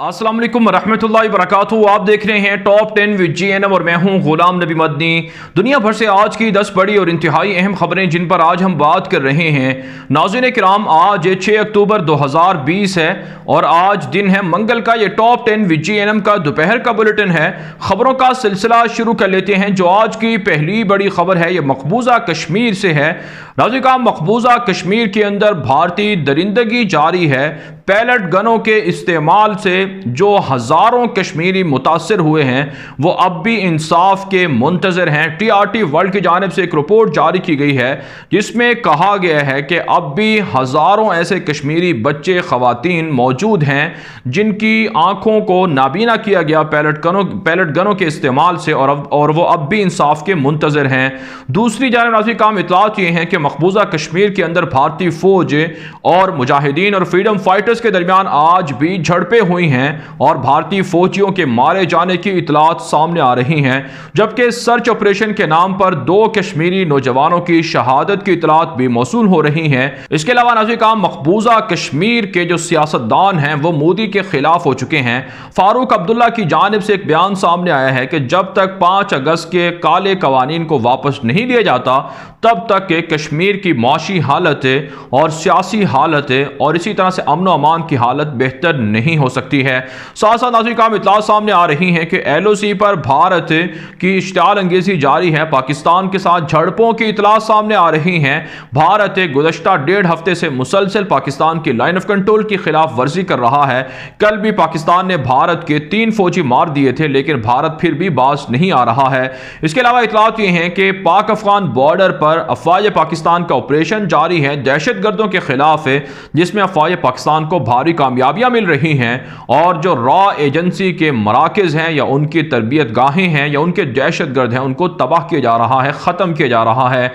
अस्सलाम वालेकुम रहमतुल्लाहि व बरकातुहू। आप देख रहे हैं टॉप 10 विद GNM और मैं हूं गुलाम नबी मदनी। दुनिया भर से आज की 10 बड़ी और इंतहाई अहम खबरें जिन पर आज हम बात कर रहे हैं। नाज़रीन किराम, आज 6 अक्टूबर 2020 है और आज दिन है मंगल का। ये टॉप 10 विद GNM का दोपहर का बुलेटिन है। खबरों का सिलसिला शुरू कर लेते हैं। जो आज की पहली बड़ी खबर है ये मकबूजा कश्मीर से है। नाज़रीन किराम, मकबूजा कश्मीर के अंदर भारतीय दरिंदगी जारी है। पैलेट गनों के इस्तेमाल से जो हज़ारों कश्मीरी मुतासर हुए हैं वो अब भी इंसाफ के मुंतज़र हैं। TRT वर्ल्ड की जानिब से एक रिपोर्ट जारी की गई है जिसमें कहा गया है कि अब भी हज़ारों ऐसे कश्मीरी बच्चे, ख़वातीन मौजूद हैं जिनकी आँखों को नाबीना किया गया पैलेट गनों के इस्तेमाल से और वो अब भी इंसाफ के मुंतज़र हैं। दूसरी जानिब नाज़रीन काम इतलात ये हैं कि मकबूजा कश्मीर के अंदर भारतीय फ़ौज और मुजाहिदीन और फ्रीडम फाइटर्स के दरमियान आज भी झड़पें हुई हैं और भारतीय फौजियों के मारे जाने की इतलात सामने आ रही हैं, जबकि सर्च ऑपरेशन के नाम पर 2 कश्मीरी नौजवानों की शहादत की इतलात भी मौसूल हो रही हैं। इसके अलावा नाज़रीन काम मकबूजा कश्मीर के जो सियासतदान हैं वो मोदी के खिलाफ हो चुके हैं। फारूक अब्दुल्ला की जानिब से एक बयान सामने आया है कि जब तक 5 अगस्त के काले कवानीन को वापस नहीं लिया जाता तब तक के कश्मीर की माशी हालत और सियासी हालत और इसी तरह से अमन अमान की हालत बेहतर नहीं हो सकती है। साथ साथ नाज़रीन काम इतलात सामने आ रही हैं कि LOC पर भारत की इश्तियाल अंगेजी जारी है। पाकिस्तान के साथ झड़पों की इतलात सामने आ रही हैं। भारत गुज़श्ता 1.5 हफ्ते से मुसलसल पाकिस्तान की लाइन ऑफ कंट्रोल की खिलाफ वर्जी कर रहा है। कल भी पाकिस्तान ने भारत के 3 फौजी मार दिए थे, लेकिन भारत फिर भी बाज नहीं आ रहा है। इसके अलावा इतलात ये हैं कि पाक अफगान बॉर्डर पर अफवाज पाकिस्तान का ऑपरेशन जारी है दहशत गर्दों के खिलाफ, जिसमें अफवाज पाकिस्तान को भारी कामयाबियां मिल रही हैं और जो रॉ एजेंसी के मराकज़ हैं या उनकी तरबियत गाहें हैं या उनके दहशत गर्द हैं उनको तबाह किया जा रहा है, ख़त्म किया जा रहा है।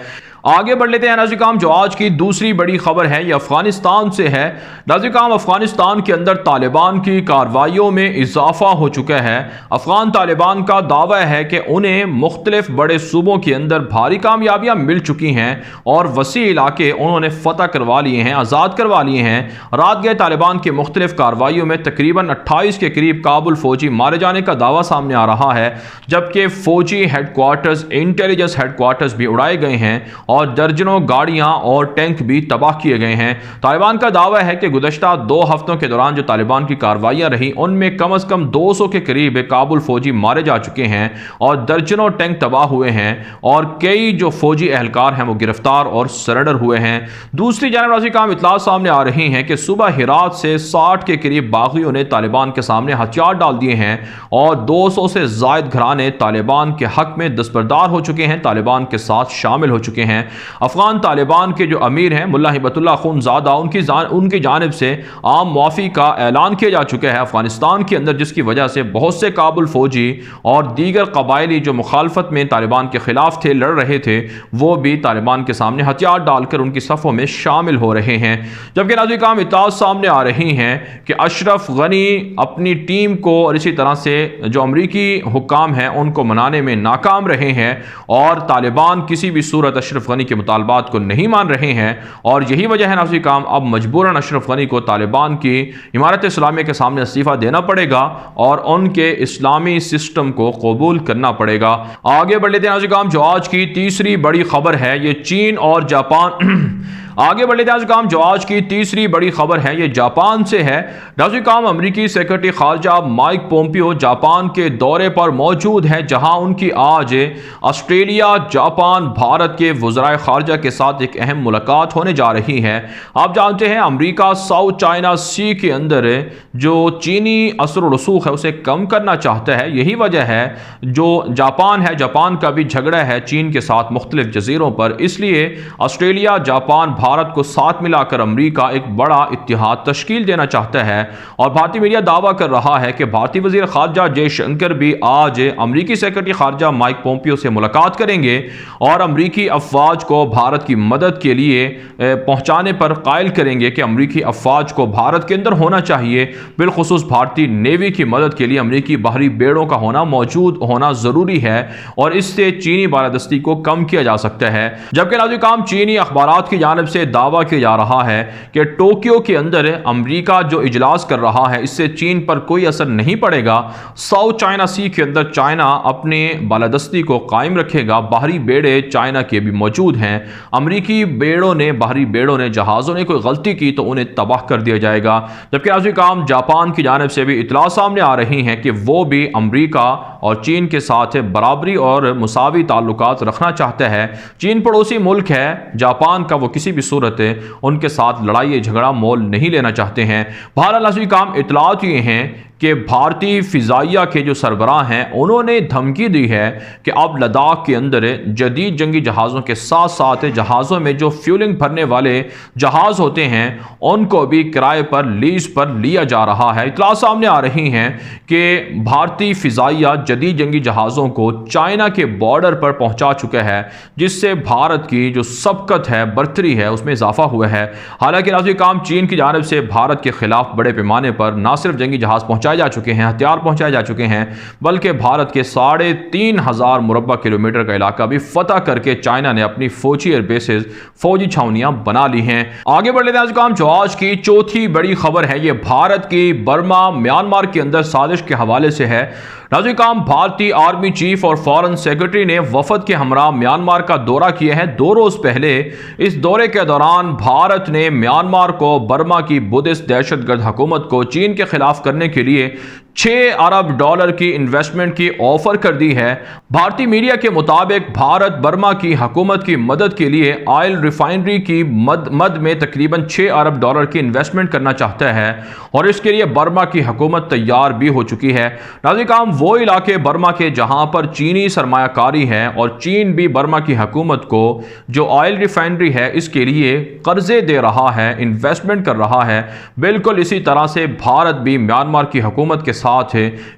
आगे बढ़ लेते हैं नाज़रीन काम, जो आज की दूसरी बड़ी खबर है ये अफगानिस्तान से है। नाज़रीन काम, अफगानिस्तान के अंदर तालिबान की कार्रवाइयों में इजाफा हो चुका है। अफगान तालिबान का दावा है कि उन्हें मुख्तलिफ बड़े सूबों के अंदर भारी कामयाबियां मिल चुकी हैं और वसी इलाके उन्होंने फतह करवा लिए हैं, आज़ाद करवा लिए हैं। रात गए तालिबान की मुख्तलिफ कार्रवाइयों में तकरीबन 28 के करीब काबुल फौजी मारे जाने का दावा सामने आ रहा है, जबकि फौजी हेडक्वार्टर्स, इंटेलिजेंस हेडक्वार्टर्स भी उड़ाए गए हैं और दर्जनों गाड़ियां और टैंक भी तबाह किए गए हैं। तालिबान का दावा है कि गुज़श्ता 2 हफ्तों के दौरान जो तालिबान की कार्रवाइयां रही उनमें कम से कम 200 के करीब काबुल फौजी मारे जा चुके हैं और दर्जनों टैंक तबाह हुए हैं और कई जो फौजी एहलकार हैं वो गिरफ्तार और सरेंडर हुए हैं। दूसरी जानिब नाज़रीन काम इतलात सामने आ रही हैं कि सुबह हिरात से 60 के करीब बागियों ने तालिबान के सामने हथियार डाल दिए हैं और 200 से ज़ायद घराने तालिबान के हक में दस्तबरदार हो चुके हैं, तालिबान के साथ शामिल हो चुके हैं। अफगान तालिबान के जो अमीर हैं मुल्ला हिबतुल्लाह अखुंज़ादा, उनकी जानिब से आम मुआफ़ी का ऐलान किया जा चुका है अफगानिस्तान के अंदर, जिसकी वजह से बहुत से काबुल फौजी और दीगर कबायली जो मुखालफत में तालिबान के खिलाफ थे, लड़ रहे थे, वो भी तालिबान के सामने हथियार डालकर उनकी सफ़ों में शामिल हो रहे हैं। जबकि नाज़रीन काम इत्तलात सामने आ रही हैं कि अशरफ गनी अपनी टीम को और इसी तरह से जो अमरीकी हुक्काम हैं उनको मनाने में नाकाम रहे हैं और तालिबान किसी भी सूरत अशरफ गनी के मुतालबात को नहीं मान रहे हैं और यही वजह है नाज़रीन काम अब मजबूरन अशरफ गनी को तालिबान की इमारत इस्लामिया के सामने इस्तीफ़ा देना पड़ेगा और उनके इस्लामी सिस्टम को कबूल करना पड़ेगा। आगे बढ़ लेते हैं नाज़रीन काम, जो आज की तीसरी बड़ी खबर है ये चीन और जापान आगे बढ़ लेते हैं काम, जो आज की तीसरी बड़ी खबर है ये जापान से है। नाज़रीन काम, अमरीकी सेक्रेटरी खारजा माइक पोम्पियो जापान के दौरे पर मौजूद हैं, जहां उनकी आज ऑस्ट्रेलिया, जापान, भारत के वज़राए खारजा के साथ एक अहम मुलाकात होने जा रही है। आप जानते हैं अमरीका साउथ चाइना सी के अंदर जो चीनी असर रसूख है उसे कम करना चाहता है। यही वजह है जो जापान है, जापान का भी झगड़ा है चीन के साथ मुख्तलिफ जजीरों पर, इसलिए ऑस्ट्रेलिया, जापान, भारत को साथ मिलाकर अमेरिका एक बड़ा इत्तेहाद तश्कील देना चाहता है। और भारतीय मीडिया दावा कर रहा है कि भारतीय वजीर खारजा जयशंकर भी आज अमरीकी सेक्रेटरी खारजा माइक पोम्पियो से मुलाकात करेंगे और अमरीकी अफवाज को भारत की मदद के लिए पहुंचाने पर कायल करेंगे कि अमरीकी अफवाज को भारत के अंदर होना चाहिए। बिलखुसूस भारतीय नेवी की मदद के लिए अमरीकी बाहरी बेड़ों का मौजूद होना जरूरी है और इससे चीनी बालादस्ती को कम किया जा सकता है। जबकि नाज़रीन काम, चीनी अखबारात की जानिब से दावा किया जा रहा है कि टोक्यो के अंदर अमेरिका जो इजलास कर रहा है इससे चीन पर कोई असर नहीं पड़ेगा। साउथ चाइना सी के अंदर चाइना अपने बालादस्ती को कायम रखेगा। बाहरी बेड़े चाइना के भी मौजूद हैं। अमरीकी बाहरी बेड़ों ने जहाज़ों ने कोई गलती की तो उन्हें तबाह कर दिया जाएगा। जबकि नाज़रीन काम जापान की जानिब से भी इतला सामने आ रही हैं कि वो भी अमरीका और चीन के साथ बराबरी और मुसावी ताल्लुकात रखना चाहता है। चीन पड़ोसी मुल्क है जापान का, वो किसी भी सूरत उनके साथ लड़ाई झगड़ा मोल नहीं लेना चाहते हैं। बहरहाल नाज़रीन काम इतलात ये हैं कि भारतीय फ़िज़ाइया के जो सरबराह हैं उन्होंने धमकी दी है कि अब लद्दाख के अंदर जदीद जंगी जहाज़ों के साथ साथ जहाज़ों में जो फ्यूलिंग भरने वाले जहाज़ होते हैं उनको भी किराए पर लीज पर लिया जा रहा है। इतला सामने आ रही हैं कि भारतीय फ़िज़ाइया जदीद जंगी जहाज़ों को चाइना के बॉर्डर पर पहुँचा चुका है, जिससे भारत की जो सबकत है बर्तरी है उसमें इजाफा हुआ है। हालांकि नाज़रीन काम चीन की जानिब से भारत के खिलाफ बड़े पैमाने पर न सिर्फ जंगी जहाज़ पहुँचाए जा चुके हैं, हथियार पहुंचाए जा चुके हैं, बल्कि भारत के 3,500 मुरब्बा किलोमीटर का इलाका भी फतह करके चाइना ने अपनी फौजी एयरबेसेस फौजी छावनियां बना ली हैं। आगे बढ़ लेते हैं काम जो आज की चौथी बड़ी खबर है, ये भारत की बर्मा म्यांमार के अंदर साजिश के हवाले से है। नाज़रीन काम भारतीय आर्मी चीफ और फॉरेन सेक्रेटरी ने वफद के हमरा म्यांमार का दौरा किया है 2 रोज पहले। इस दौरे के दौरान भारत ने म्यांमार को बर्मा की बुद्धिस्ट दहशतगर्द हुकूमत को चीन के खिलाफ करने के लिए $6 अरब की इन्वेस्टमेंट की ऑफर कर दी है। भारतीय मीडिया के मुताबिक भारत बर्मा की हुकूमत की मदद के लिए ऑयल रिफाइनरी की मद में तकरीबन $6 अरब की इन्वेस्टमेंट करना चाहता है और इसके लिए बर्मा की हुकूमत तैयार भी हो चुकी है। नाज़रीन काम वो इलाके बर्मा के जहां पर चीनी सरमायाकारी है और चीन भी बर्मा की हुकूमत को जो ऑयल रिफाइनरी है इसके लिए कर्जे दे रहा है, इन्वेस्टमेंट कर रहा है। बिल्कुल इसी तरह से भारत भी म्यांमार की हुकूमत के साथ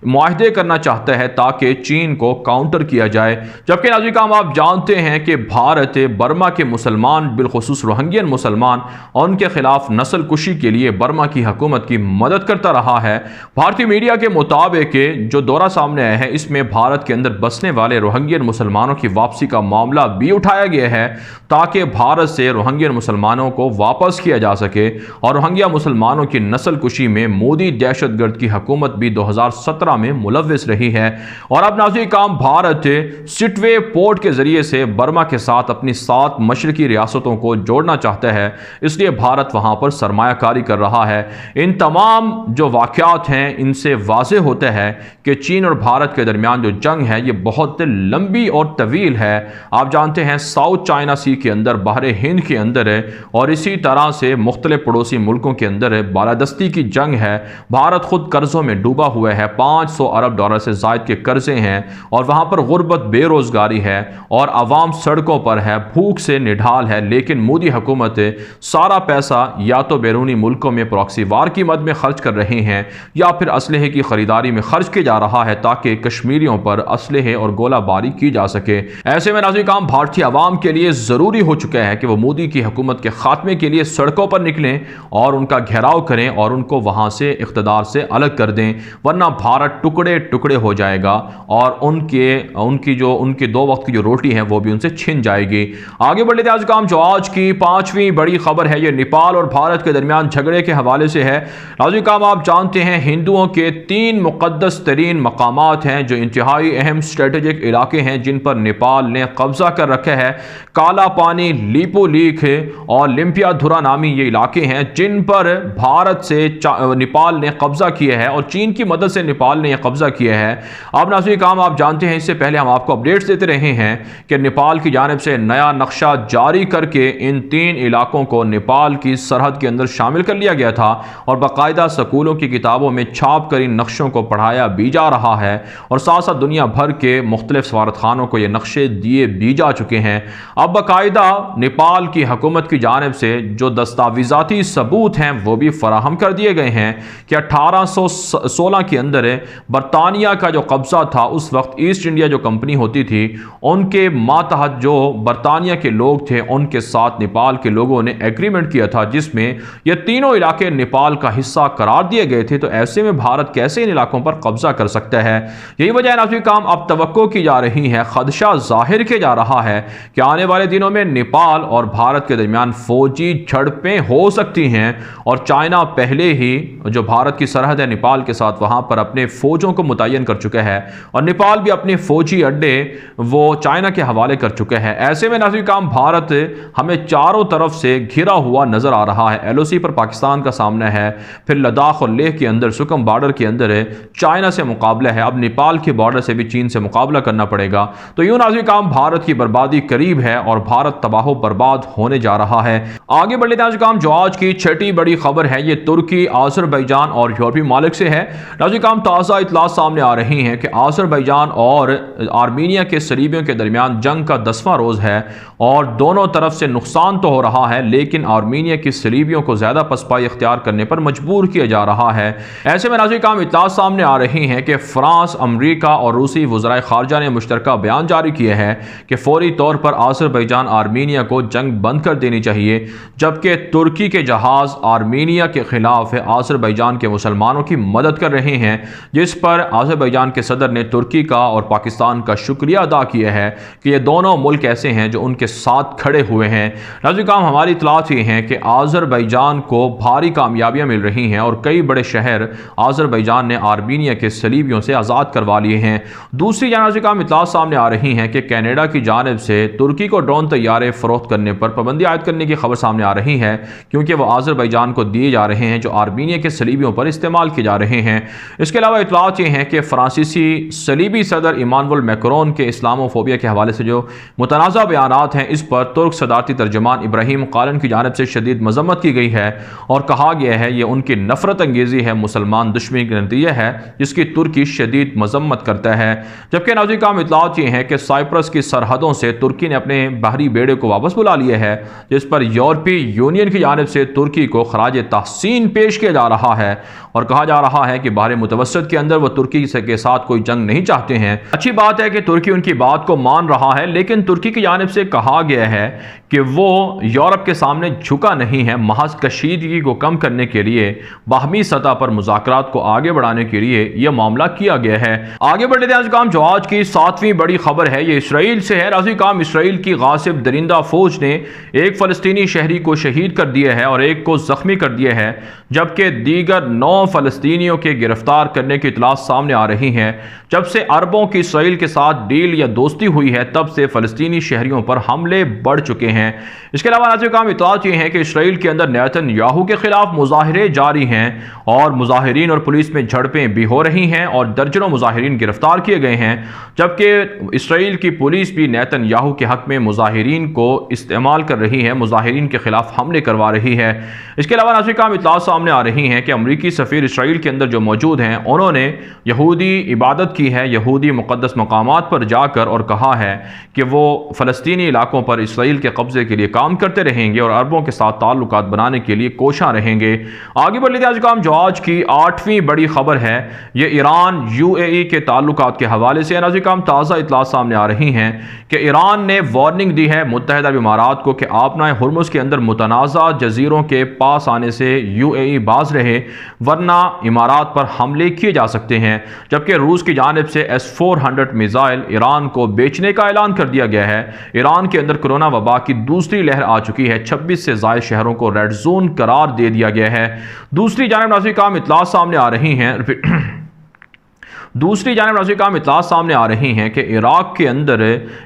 मुआहदे करना चाहता है ताकि चीन को काउंटर किया जाए। जबकि नाज़रीन काम आप जानते हैं कि भारत बर्मा के मुसलमान बिलखुसूस रोहिंग्यन मुसलमान और उनके खिलाफ नस्ल कुशी के लिए बर्मा की हुकूमत की मदद करता रहा है। भारतीय मीडिया के मुताबिक जो दौरा सामने आया है इसमें भारत के अंदर बसने वाले रोहिंग्यन मुसलमानों की वापसी का मामला भी उठाया गया है ताकि भारत से रोहिंग्यन मुसलमानों को वापस किया जा सके और रोहिंग्या मुसलमानों की नस्ल कुशी में मोदी दहशतगर्द की हुकूमत भी 2017 में मुलव्विस रही है। और अब नाज़रीन काम भारत सिटवे पोर्ट के जरिए से बर्मा के साथ अपनी 7 मशरकी रियासतों को जोड़ना चाहता है, इसलिए भारत वहां पर सरमायाकारी कर रहा है। इन तमाम जो वाक़यात हैं इनसे वाज़ेह होता है कि चीन और भारत के दरमियान जो जंग है ये बहुत लंबी और तवील है। आप जानते हैं साउथ चाइना सी के अंदर, बहरे हिंद के अंदर है और इसी तरह से मुख्तलिफ पड़ोसी मुल्कों के अंदर है बालादस्ती की जंग है। भारत खुद कर्जों में डूबा हुआ है, $500 अरब से ज़ायद के कर्जे हैं और वहाँ पर गुर्बत बेरोज़गारी है और आवाम सड़कों पर है, भूख से निढाल है। लेकिन मोदी हुकूमत सारा पैसा या तो बैरूनी मुल्कों में प्रॉक्सी वार की मद में खर्च कर रहे हैं या फिर असलहे की खरीदारी में खर्च किया जा रहा है ताकि कश्मीरियों पर असलहे और गोलाबारी की जा सके। ऐसे में नाज़रीन काम भारतीय आवाम के लिए ज़रूरी हो चुका है कि वो मोदी की हुकूमत के खात्मे के लिए सड़कों पर निकलें और उनका घेराव करें और उनको वहाँ से इक़्तिदार से अलग कर दें, वरना भारत टुकड़े टुकड़े हो जाएगा और उनकी 2 वक्त की जो रोटी है वो भी उनसे छिन जाएगी। आगे बढ़ लेते हैं काम जो आज की 5वीं बड़ी खबर है, ये नेपाल और भारत के दरमियान झगड़े के हवाले से है। नाज़रीन काम आप जानते हैं हिंदुओं के 3 मुक़द्दस तरीन मकामात हैं जो इंतहाई अहम स्ट्रेटेजिक इलाके हैं जिन पर नेपाल ने कब्जा कर रखा है। काला पानी, लिपोलीख और लिम्पियाधुरा नामी ये इलाके हैं जिन पर भारत से नेपाल ने कब्जा किया है और चीन की मदद से नेपाल ने यह कब्जा किया है। अब नाज़रीन काम आप जानते हैं इससे पहले हम आपको अपडेट्स देते रहे हैं कि नेपाल की जानिब से नया नक्शा जारी करके इन 3 इलाकों को नेपाल की सरहद के अंदर शामिल कर लिया गया था और बाकायदा स्कूलों की किताबों में छाप कर इन नक्शों को पढ़ाया भी जा रहा है और साथ साथ दुनिया भर के मुख्तलिफ सफारतखानों को ये नक्शे दिए भी जा चुके हैं। अब बाकायदा नेपाल की हुकूमत की जानिब से जो दस्तावेज़ाती सबूत हैं वो भी फराहम कर दिए गए हैं कि 1800 1916 के अंदर बरतानिया का जो कब्ज़ा था, उस वक्त ईस्ट इंडिया जो कंपनी होती थी उनके मातहत जो बरतानिया के लोग थे उनके साथ नेपाल के लोगों ने एग्रीमेंट किया था, जिसमें ये तीनों इलाके नेपाल का हिस्सा करार दिए गए थे। तो ऐसे में भारत कैसे इन इलाकों पर कब्जा कर सकता है? यही वजह है नाज़रीन काम अब तवक्को की जा रही है, खदशा जाहिर किया जा रहा है कि आने वाले दिनों में नेपाल और भारत के दरमियान फौजी झड़पें हो सकती हैं। और चाइना पहले ही जो भारत की सरहद है नेपाल के साथ, वहां पर अपने फौजों को मुतय्यन कर चुका है और नेपाल भी अपने फौजी अड्डे वो चाइना के हवाले कर चुके हैं। ऐसे में नाज़रीन काम भारत हमें चारों तरफ से घिरा हुआ नजर आ रहा है। एलओसी पर पाकिस्तान का सामना है, फिर लद्दाख और लेह के अंदर सुकम बॉर्डर के अंदर चाइना से मुकाबला है, अब नेपाल के बॉर्डर से भी चीन से मुकाबला करना पड़ेगा। तो यूं नाज़रीन काम भारत की बर्बादी करीब है और भारत तबाह बर्बाद होने जा रहा है। आगे बढ़ लेते हैं नाज़रीन काम जो आज की छठी बड़ी खबर है, ये तुर्की, आज़रबैजान और यूरोपीय मालिक से है। नाज़रीन काम ताज़ा इत्तला सामने आ रही हैं कि आज़रबैजान और आर्मीनिया के सलीबियों के दरमियान जंग का 10वां रोज़ है और दोनों तरफ से नुकसान तो हो रहा है, लेकिन आर्मीनिया की सलीबियों को ज़्यादा पसपाई इख्तियार करने पर मजबूर किया जा रहा है। ऐसे में नाज़रीन काम इत्तला सामने आ रही हैं कि फ्रांस, अमरीका और रूसी वज़राए ख़ारजा ने मुश्तरका बयान जारी किए हैं कि फौरी तौर पर आज़रबैजान आर्मीनिया को जंग बंद कर देनी चाहिए, जबकि तुर्की के जहाज़ आर्मीनिया के खिलाफ आज़रबैजान के मुसलमानों की मदद कर रहे हैं, जिस पर आज़रबैजान के सदर ने तुर्की का और पाकिस्तान का शुक्रिया अदा किया है कि ये दोनों मुल्क ऐसे हैं जो उनके साथ खड़े हुए हैं। नाज़रीन काम हमारी इत्तलात ये हैं कि आज़रबैजान को भारी कामयाबियाँ मिल रही हैं और कई बड़े शहर आज़रबैजान ने आर्मीनिया के सलीबियों से आज़ाद करवा लिए हैं। दूसरी जानब काम इत्तलात सामने आ रही हैं कि कनाडा की जानिब से तुर्की को ड्रोन तैयारे फरोख्त करने पर पाबंदी आयद करने की खबर सामने आ रही है, क्योंकि वो आज़रबैजान को दिए जा रहे हैं जो आर्मीनिया के सलीबियों पर इस्तेमाल किए जा रहे हैं। इसके अलावा इत्तलात ये हैं कि फ्रांसीसी सलीबी सदर इमानुएल मैक्रोन के इस्लामोफोबिया के हवाले से जो मुतनाज़ा बयानात हैं, इस पर तुर्क सदारती तर्जमान इब्राहिम कालन की जानिब से शदीद मजम्मत की गई है और कहा गया है ये उनकी नफरत अंगेज़ी है, मुसलमान दुश्मनी का नतीजा है जिसकी तुर्की शदीद मजम्मत करता है। जबकि नाज़रीन काम इत्तलात ये हैं कि साइप्रस की सरहदों से तुर्की ने अपने बाहरी बेड़े को वापस बुला लिया है, जिस पर यूरोपीय यूनियन की जानिब से तुर्की को खराज तहसीन पेश किया जा रहा है और कहा जा रहा है कि बाहर मुतवस्सित के अंदर वो तुर्की के साथ कोई जंग नहीं चाहते हैं। अच्छी बात है कि तुर्की उनकी बात को मान रहा है, लेकिन तुर्की की जानिब से कहा गया है कि वो यूरोप के सामने झुका नहीं है। महज कशीदगी को कम करने के लिए बाहमी सतह पर मुज़ाकरात को आगे बढ़ाने के लिए यह मामला किया गया है। आगे बढ़ लेते हैं काम जो आज की 7वीं बड़ी खबर है, ये इसराइल से है। नाज़रीन काम इसराइल की गासिब दरिंदा फौज ने एक फ़लस्तीनी शहरी को शहीद कर दिया है और एक को जख्मी कर दिया है, जबकि दीगर 9 फ़लस्तीनियों के गिरफ्तार करने की इत्तलात सामने आ रही हैं। जब से अरबों की इसराइल के साथ डील या दोस्ती हुई है, तब से फ़लस्तीनी शहरियों पर हमले बढ़ चुके हैं। इसके अलावा नाज़रीन काम इत्तलात ये है कि इसराइल के अंदर नेतन्याहू के खिलाफ मुजाहरे जारी हैं और मुजाहिरीन और पुलिस में झड़पें भी हो रही हैं और दर्जनों मुजाहिरीन गिरफ्तार किए गए हैं, जबकि इसराइल की पुलिस भी नेतन्याहू के हक में मुजाहिरीन को इस्तेमाल कर रही है, मुजाहिरीन के खिलाफ हमले करवा रही है। इसके अलावा नाज़रीन काम इत्तलात सामने आ रही हैं कि अमरीकी सफ़ीर इसराइल के अंदर जो मौजूद हैं, उन्होंने यहूदी इबादत की है, यहूदी मुक़द्दस मकामात पर जाकर और कहा है कि वो फ़लस्तीनी इलाकों पर इसराइल के कब्ज़े के लिए काम करते रहेंगे और अरबों के साथ ताल्लुकात बनाने के लिए कोशां रहेंगे। आगे बढ़ लेते हैं काम जो आज की 8वीं बड़ी खबर है, ये ईरान UAE के ताल्लुकात के हवाले से नाज़रीन काम ताज़ा इत्तलात सामने आ रही हैं कि ईरान ने वार्निंग दी है मुत्तहिदा अरब इमारात को कि आपना हुर्मुज़ के अंदर मुतनाज़ा जजीरों के पास आने से UAE बाज रहे, वरना इमारात पर हमले किए जा सकते हैं। जबकि रूस की जानिब से S-400 मिसाइल ईरान को बेचने का ऐलान कर दिया गया है। ईरान के अंदर कोरोना वबा की दूसरी लहर आ चुकी है, 26 से ज़ायद शहरों को रेड जोन करार दे दिया गया है। दूसरी जानिब नाज़रीन काम इत्तलात सामने आ रही हैं दूसरी जानिब नाज़रीन काम इत्तलात सामने आ रही हैं कि इराक के अंदर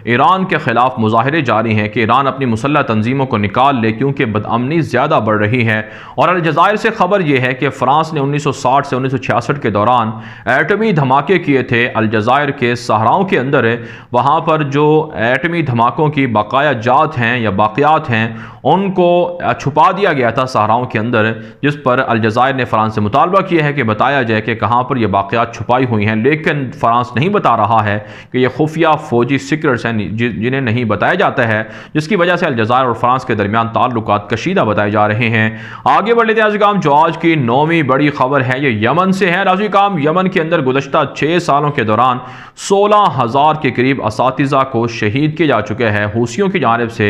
ईरान के खिलाफ मुजाहरे जारी हैं कि ईरान अपनी मुसल्लह तंजीमों को निकाल ले, क्योंकि बदअमनी ज़्यादा बढ़ रही है। और अलजज़ायर से खबर यह है कि फ़्रांस ने 1960 से 1966 के दौरान एटमी धमाके किए थे अलजज़ायर के सहराओं के अंदर। वहाँ पर जो एटमी धमाकों की बकाया जात हैं या बाक़ियात हैं, उनको छुपा दिया गया था सहराओं के अंदर, जिस पर अलजज़ायर ने फ़्रांस से मुतालबा किया है कि बताया जाए कि कहाँ पर यह बाक़ियात छुपाई हुई हुई हैं, लेकिन फ्रांस नहीं बता रहा है कि ये खुफिया फौजी सीक्रेट्स हैं जिन्हें नहीं बताया जाता है, जिसकी वजह से अलजज़ायर और फ्रांस के दरमियान ताल्लुकात कशीदा बताए जा रहे हैं। आगे बढ़ लेते हैं नाज़रीन, जो आज की 9वीं बड़ी खबर है ये यमन से है। नाज़रीन, यमन के अंदर गुज़श्ता 6 सालों के दौरान 16,000 के करीब असातिज़ा को शहीद किए जा चुके हैं हूसियों की जानिब से,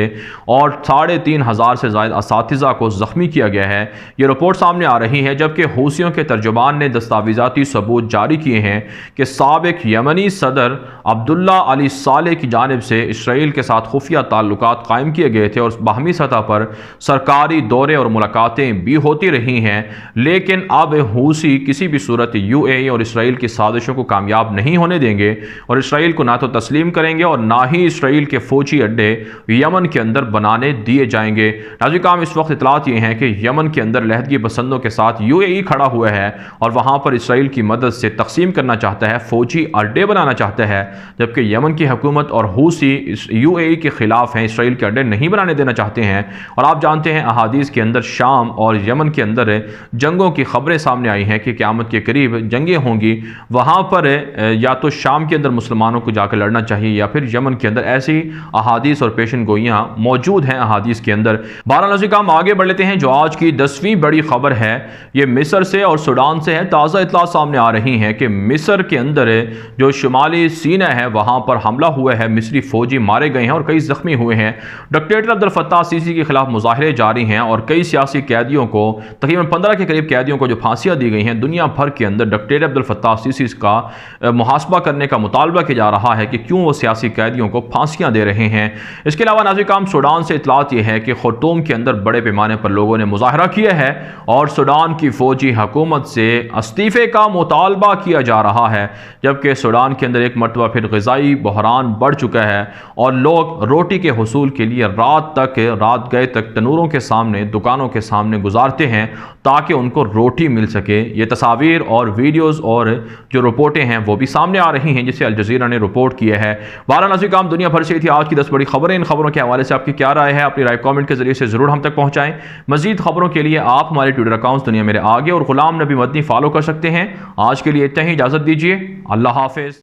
और 3,500 से ज़ायद असातिज़ा को ज़ख्मी किया गया है। ये रिपोर्ट सामने आ रही है, जबकि हूसियों के तर्जुमान ने दस्तावेज़ाती सबूत जारी किए हैं कि साबिक यमनी सदर अब्दुल्ला अली साले की जानिब से इसराइल के साथ खुफिया ताल्लुकात कायम किए गए थे और बाहमी सतह पर सरकारी दौरे और मुलाकातें भी होती रही हैं। लेकिन अब हूसी किसी भी सूरत UAE और इसराइल की साजिशों को कामयाब नहीं होने देंगे और इसराइल को ना तो तस्लीम करेंगे और ना ही इसराइल के फौजी अड्डे यमन के अंदर बनाने दिए जाएंगे। नाज़रीन, इस वक्त इतलात ये हैं कि यमन के अंदर लहदगी पसंदों के साथ UAE खड़ा हुआ है और वहाँ पर इसराइल की मदद से तकसीम करना चाहता है, फौजी अड्डे बनाना चाहता है, जबकि यमन की हुकूमत और हूसी UAE के खिलाफ हैं, इसराइल के अड्डे नहीं बनाने देना चाहते हैं। और आप जानते हैं अहादीस के अंदर शाम और यमन के अंदर जंगों की खबरें सामने आई हैं कि क़यामत के करीब जंगें होंगी। वहाँ पर या तो शाम के अंदर मुसलमानों को जाकर लड़ना चाहिए या फिर यमन के अंदर, ऐसी अहादीस और पेशन गोइयाँ मौजूद हैं अहादीस के अंदर। 12 नाज़रीन, आगे बढ़ लेते हैं। जो आज की 10वीं बड़ी खबर है ये मिस्र से और सूडान से है। ताज़ा इतला सामने आ रही हैं कि मिस्र के अंदर जो शुमाली सीना है वहाँ पर हमला हुआ है, मिस्री फौजी मारे गए हैं और कई जख्मी हुए हैं। डिक्टेटर अब्दुल फत्ताह सीसी के खिलाफ मुजाहरे जारी हैं और कई सियासी कैदियों को, तकरीबन 15 के करीब कैदियों को जो फांसियाँ दी गई हैं, दुनिया भर के अंदर डिक्टेटर अब्दुल फत्ताह सीसी का मुहासबा करने का मुतालबा किया जा रहा है कि क्यों वो सियासी कैदियों को फांसियाँ दे रहे हैं। इसके अलावा नाज़रीन, सूडान से इतलात यह है कि खर्तूम के अंदर बड़े पैमाने पर लोगों ने मुजाहरा किया है और सूडान की फौजी हुकूमत से इस्तीफ़े का मुतालबा किया जा रहा है, जबकि सूडान के अंदर एक मरतबा फिर ग़िज़ाई बहरान बढ़ चुका है और लोग रोटी के हुसूल के लिए रात गए तक तनूरों के सामने, दुकानों के सामने गुजारते हैं ताकि उनको रोटी मिल सके। ये तस्वीर और वीडियोस और जो रिपोर्टें हैं वो भी सामने आ रही हैं, जिसे अल जज़ीरा ने रिपोर्ट किया है। 12 नाज़रीन, दुनिया भर से थी आज की 10 बड़ी खबरें। इन खबरों के हवाले से आपकी क्या राय है? अपनी राय कमेंट के जरिए से ज़रूर हम तक पहुँचाएँ। मज़ीद खबरों के लिए आप हमारे ट्विटर अकाउंट दुनिया मेरे आगे और गुलाम नबी मदनी फॉलो कर सकते हैं। आज के लिए इतना ही, इजाज़त दीजिए। अल्लाह हाफ़िज़।